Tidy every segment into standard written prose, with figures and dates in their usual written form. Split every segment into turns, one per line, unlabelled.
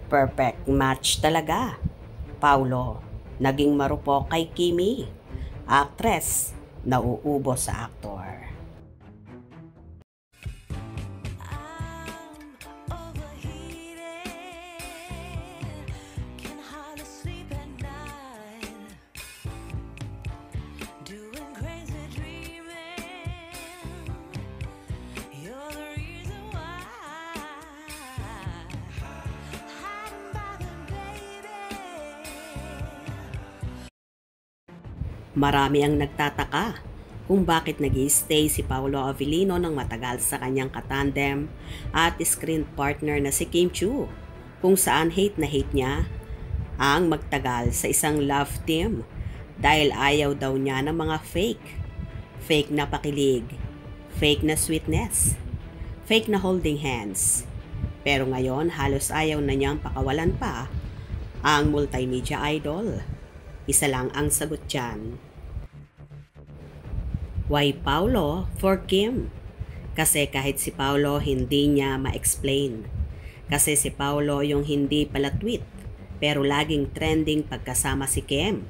Perfect match talaga. Paulo, naging marupok kay Kimi. Actress, nauubo sa aktor. Marami ang nagtataka kung bakit nag-i-stay si Paolo Avellino ng matagal sa kanyang katandem at screen partner na si Kim Chiu, kung saan hate na hate niya ang magtagal sa isang love team dahil ayaw daw niya ng mga fake na pakilig, fake na sweetness, fake na holding hands. Pero ngayon halos ayaw na niyang pakawalan pa ang multimedia idol. Isa lang ang sagot dyan. Why Paulo for Kim? Kasi kahit si Paulo hindi niya ma-explain. Kasi si Paulo yung hindi pala tweet pero laging trending pagkasama si Kim.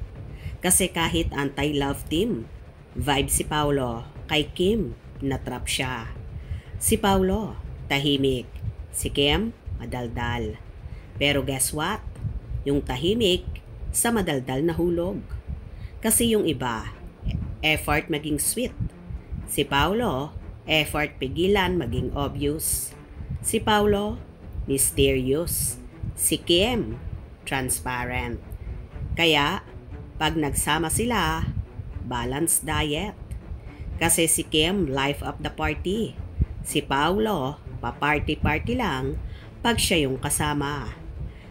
Kasi kahit anti-love team, vibe si Paulo, kay Kim natrap siya. Si Paulo, tahimik. Si Kim, madaldal. Pero guess what? Yung tahimik, sa madaldal na hulog. Kasi yung iba, effort maging sweet. Si Paulo, effort pigilan maging obvious. Si Paulo, mysterious. Si Kim, transparent. Kaya, pag nagsama sila, balanced diet. Kasi si Kim, life of the party. Si Paulo, pa-party-party lang pag siya yung kasama.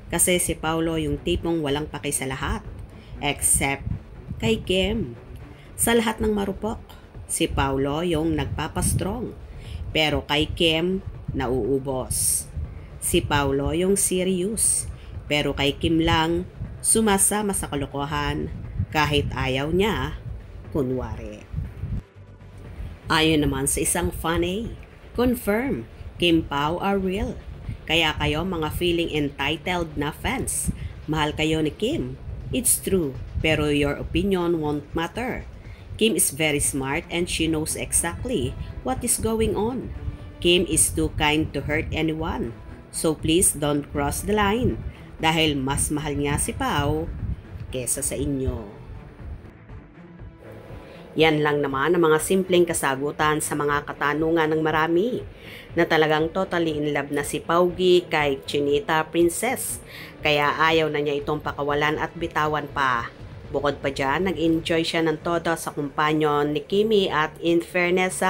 Kasi si Paulo yung tipong walang paki sa lahat, except kay Kim. Sa lahat ng marupok, si Paulo yung nagpapastrong, pero kay Kim, nauubos. Si Paulo yung serious, pero kay Kim lang, sumasama sa kalokohan, kahit ayaw niya, kunwari. Ayon naman sa isang fan, confirm, Kim Pao are real. Kaya kayo mga feeling entitled na fans, mahal kayo ni Kim. It's true, pero your opinion won't matter. Kim is very smart and she knows exactly what is going on. Kim is too kind to hurt anyone. So please don't cross the line dahil mas mahal niya si Pao kesa sa inyo. Yan lang naman ang mga simpleng kasagutan sa mga katanungan ng marami na talagang totally in love na si Paugie kay Chinita Princess. Kaya ayaw na niya itong pakawalan at bitawan pa. Bukod pa dyan, nag-enjoy siya ng todo sa kumpanyon ni Kimi at in fairness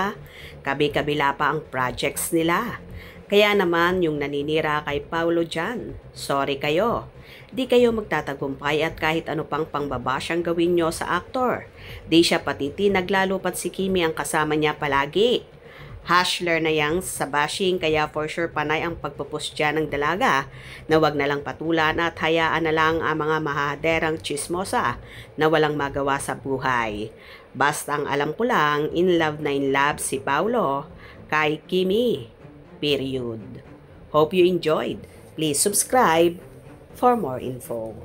kabi-kabila pa ang projects nila. Kaya naman yung naninira kay Paulo dyan, sorry kayo. Di kayo magtatagumpay at kahit ano pang pangbabash ang gawin nyo sa aktor. Di siya patitinag lalo pat si Kimi ang kasama niya palagi. Hashler na yang sa bashing kaya for sure panay ang pagpupush dyan ng dalaga na wag na lang patulan at hayaan na lang ang mga mahaderang chismosa na walang magawa sa buhay. Basta ang alam ko lang, in love na in love si Paulo kay Kimi. Period. Hope you enjoyed. Please subscribe for more info.